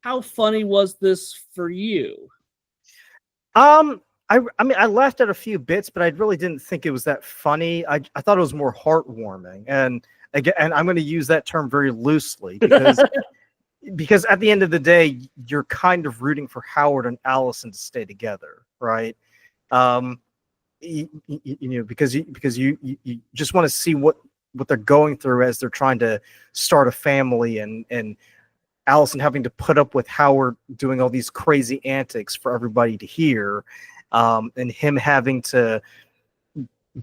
how funny was this for you? I mean, I laughed at a few bits, but I really didn't think it was that funny. I thought it was more heartwarming, and again, and I'm going to use that term very loosely because at the end of the day, you're kind of rooting for Howard and Allison to stay together, right? Because you just want to see what they're going through as they're trying to start a family, and Allison having to put up with Howard doing all these crazy antics for everybody to hear, and him having to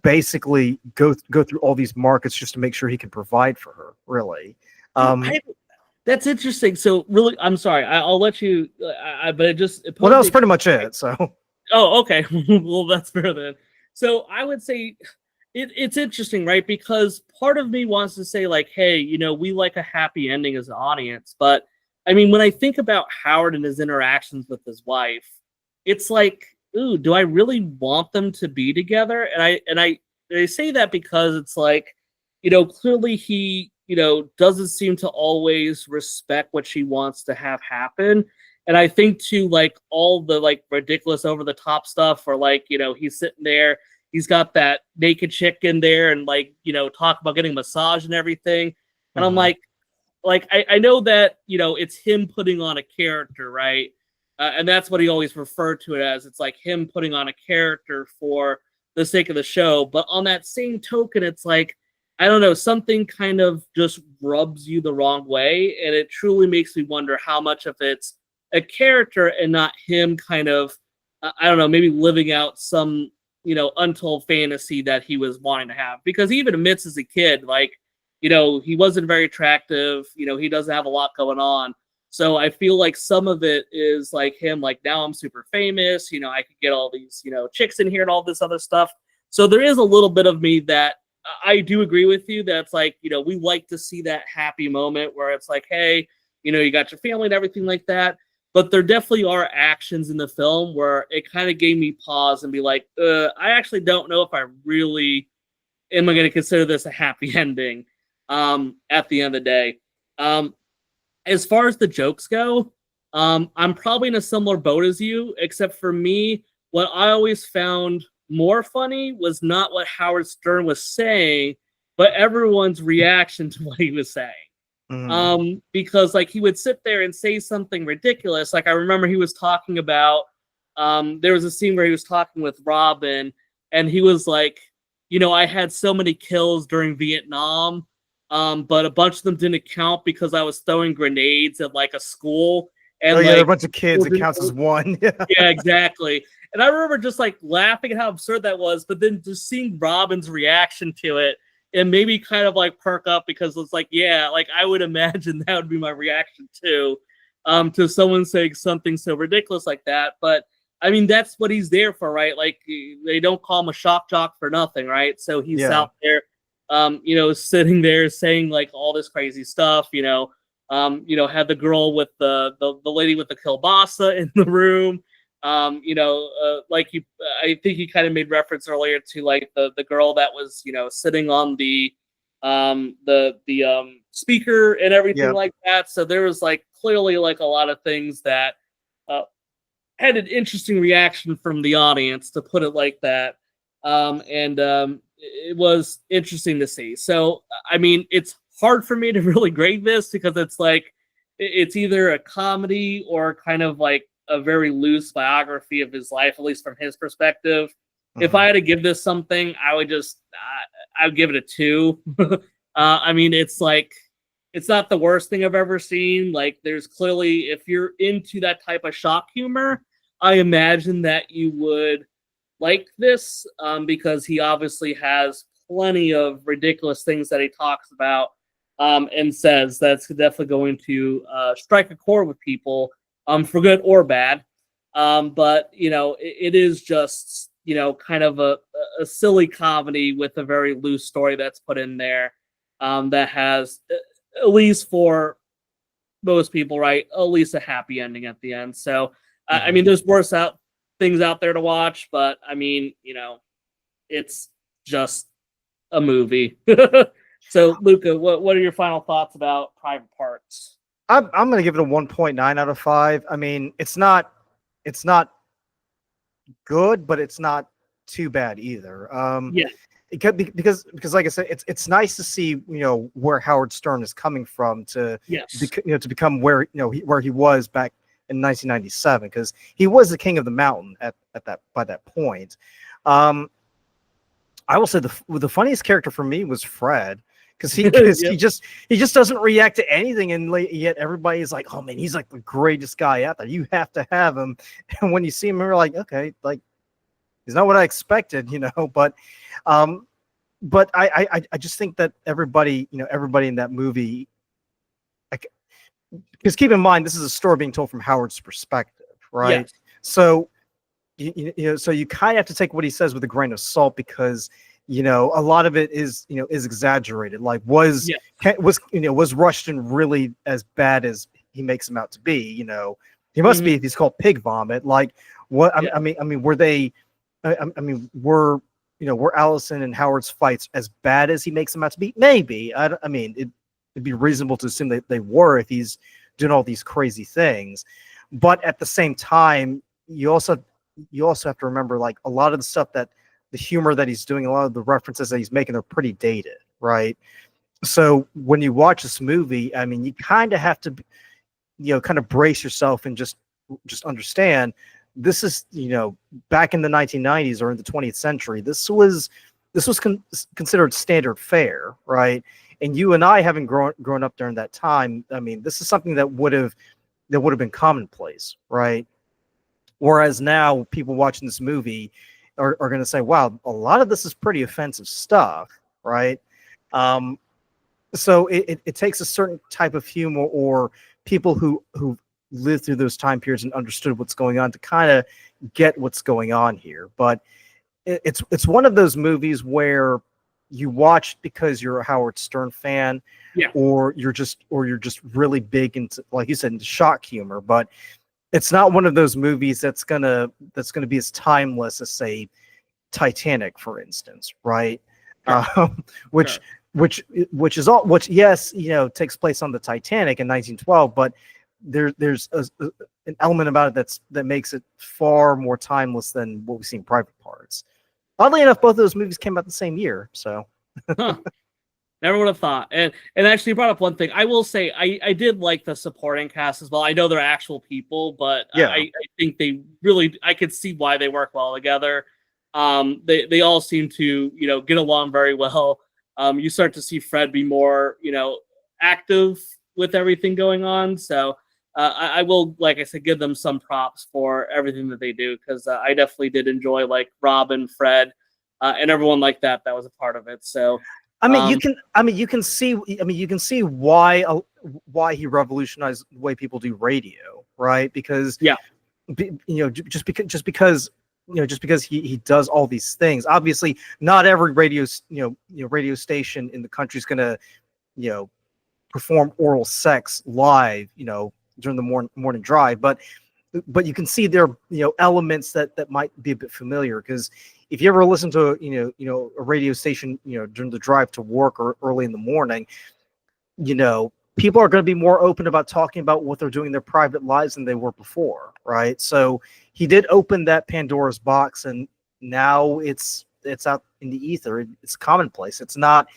basically go through all these markets just to make sure he can provide for her. Really, that's interesting. So, really, I'm sorry. I'll let you. But it well, that was pretty much it. So, oh, okay. Well, that's fair then. So, I would say it's interesting, right? Because part of me wants to say, like, hey, we like a happy ending as an audience, but I mean, when I think about Howard and his interactions with his wife, it's like, ooh, do I really want them to be together? And I say that because it's like, clearly he, doesn't seem to always respect what she wants to have happen. And I think too, like all the like ridiculous over the top stuff, or like, he's sitting there, he's got that naked chick in there and like, talk about getting a massage and everything. And I'm like, I know that, it's him putting on a character, right? And that's what he always referred to it as. It's like him putting on a character for the sake of the show. But on that same token, it's like, I don't know, something kind of just rubs you the wrong way. And it truly makes me wonder how much of it's a character and not him kind of, I don't know, maybe living out some, untold fantasy that he was wanting to have. Because he even admits as a kid, like, he wasn't very attractive. He doesn't have a lot going on. So I feel like some of it is like him, like, now I'm super famous. I could get all these, chicks in here and all this other stuff. So there is a little bit of me that I do agree with you. That's like, we like to see that happy moment where it's like, hey, you got your family and everything like that. But there definitely are actions in the film where it kind of gave me pause and be like, I actually don't know if I really am I going to consider this a happy ending. At the end of the day. as far as the jokes go, I'm probably in a similar boat as you, except for me, what I always found more funny was not what Howard Stern was saying, but everyone's reaction to what he was saying. Because like he would sit there and say something ridiculous. Like I remember he was talking about, there was a scene where he was talking with Robin, and he was like, I had so many kills during Vietnam, but a bunch of them didn't count because I was throwing grenades at like a school. And there are a like, bunch of kids. It counts as one. yeah, exactly. And I remember just like laughing at how absurd that was, but then just seeing Robin's reaction to it, and maybe kind of like perk up, because it's like, yeah, like I would imagine that would be my reaction too, to someone saying something so ridiculous like that. But I mean, that's what he's there for, right? Like they don't call him a shock jock for nothing, right? So he's out there, sitting there saying like all this crazy stuff, had the girl with the lady with the kielbasa in the room. I think he kind of made reference earlier to like the girl that was, sitting on the speaker and everything like that. So there was like clearly like a lot of things that had an interesting reaction from the audience, to put it like that. It was interesting to see. So, I mean, it's hard for me to really grade this, because it's like, it's either a comedy or kind of like a very loose biography of his life, at least from his perspective. If I had to give this something, I would give it a 2. I mean, it's like, it's not the worst thing I've ever seen. Like, there's clearly, if you're into that type of shock humor, I imagine that you would like this, because he obviously has plenty of ridiculous things that he talks about, and says that's definitely going to strike a chord with people, for good or bad. But it is just kind of a silly comedy with a very loose story that's put in there, that has, at least for most people, right, at least a happy ending at the end. So I mean, there's worse things out there to watch, but I mean, it's just a movie. So, Luka, what are your final thoughts about Private Parts? I'm going to give it a 1.9 out of 5. I mean, it's not good, but it's not too bad either. Because like I said, it's nice to see where Howard Stern is coming from to to become where where he was back in 1997, because he was the king of the mountain by that point. I will say the funniest character for me was Fred, because he just doesn't react to anything, and yet everybody's like, oh man, he's like the greatest guy out there. You have to have him. And when you see him, you're like, okay, like he's not what I expected, But I just think that everybody in that movie, because keep in mind, this is a story being told from Howard's perspective, right? Yes. So so you kind of have to take what he says with a grain of salt, because a lot of it is exaggerated. Like was Rushton really as bad as he makes him out to be? He must be, if he's called pig vomit. Like what? I mean, were they? Were Allison and Howard's fights as bad as he makes them out to be? Maybe. I mean, it'd be reasonable to assume that they were, if he's doing all these crazy things. But at the same time, you also have to remember, like, a lot of the stuff, that the humor that he's doing, a lot of the references that he's making are pretty dated, right? So when you watch this movie, I mean, you kind of have to, kind of brace yourself and just understand this is, back in the 1990s or in the 20th century, this was considered standard fare, right? And you and I, having grown up during that time, I mean, this is something that would have been commonplace, right? Whereas now, people watching this movie are going to say, wow, a lot of this is pretty offensive stuff, right? So it takes a certain type of humor, or people who lived through those time periods and understood what's going on, to kind of get what's going on here. But it's one of those movies where you watch because you're a Howard Stern fan, or you're just really big into, like you said, into shock humor. But it's not one of those movies that's gonna be as timeless as, say, Titanic, for instance, right? Sure. Which which yes, takes place on the Titanic in 1912, but there's an element about it that makes it far more timeless than what we see in Private Parts. Oddly enough, both of those movies came out the same year, so. Huh. Never would have thought. And actually, you brought up one thing. I will say I did like the supporting cast as well. I know they're actual people, but Yeah. I think I could see why they work well together. They all seem to get along very well. You start to see Fred be more active with everything going on. So I will, like I said, give them some props for everything that they do, because I definitely did enjoy like Robin, Fred, and everyone like that was a part of it. So you can see why he revolutionized the way people do radio, right? Because just because he does all these things. Obviously, not every radio station in the country is going to perform oral sex live during the morning drive, but you can see there are elements that might be a bit familiar, because if you ever listen to a radio station during the drive to work or early in the morning, people are going to be more open about talking about what they're doing in their private lives than they were before, right? So he did open that Pandora's box, and now it's out in the ether. It's commonplace. It's not.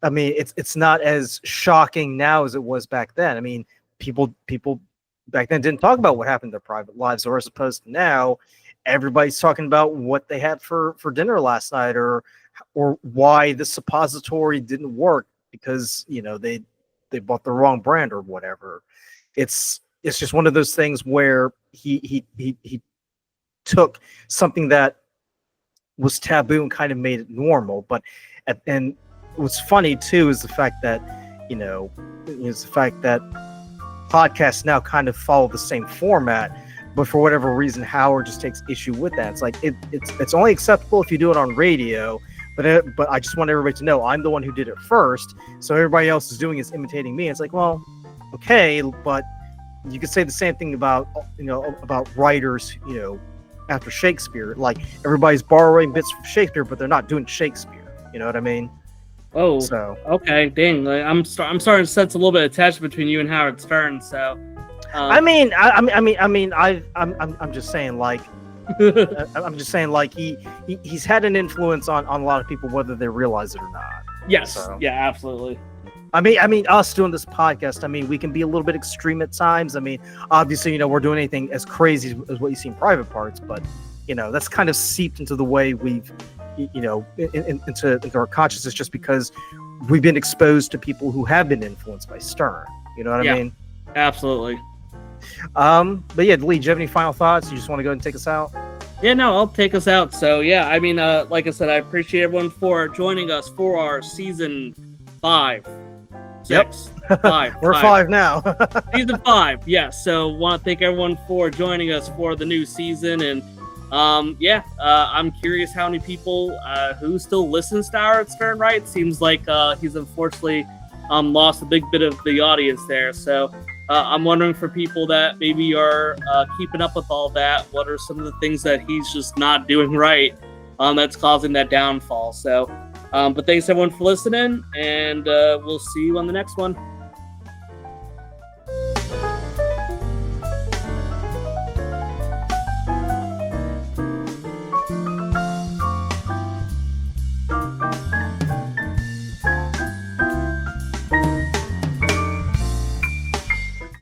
I mean, it's not as shocking now as it was back then. I mean, people back then didn't talk about what happened in their private lives, or as opposed to now, everybody's talking about what they had for dinner last night, or why the suppository didn't work because they bought the wrong brand or whatever. It's just one of those things where he took something that was taboo and kind of made it normal. But and what's funny too is the fact that podcasts now kind of follow the same format, but for whatever reason Howard just takes issue with that. It's like it's only acceptable if you do it on radio, but I just want everybody to know I'm the one who did it first, so everybody else is doing is imitating me. It's like, well, okay, but you could say the same thing about writers after Shakespeare. Like, everybody's borrowing bits from Shakespeare, but they're not doing Shakespeare. You know what I mean? Oh, so okay, dang! I'm starting to sense a little bit of attachment between you and Howard Stern. So, I'm just saying, like, I'm just saying, like, he's had an influence on a lot of people, whether they realize it or not. Yes, so. Yeah, absolutely. I mean, us doing this podcast, I mean, we can be a little bit extreme at times. I mean, obviously, we're doing anything as crazy as what you see in Private Parts, but that's kind of seeped into the way we've into our consciousness, just because we've been exposed to people who have been influenced by Stern. You know what I mean? Absolutely. But yeah, Lee, do you have any final thoughts? You just want to go ahead and take us out? Yeah, no, I'll take us out. So yeah, I mean, like I said, I appreciate everyone for joining us for our season 5. 6, 5. We're 5 now. Season 5, yes. So want to thank everyone for joining us for the new season, and I'm curious how many people who still listens to Howard Stern, right? Seems like he's unfortunately lost a big bit of the audience there. So I'm wondering, for people that maybe are keeping up with all that, what are some of the things that he's just not doing right that's causing that downfall? So, but thanks everyone for listening, and we'll see you on the next one.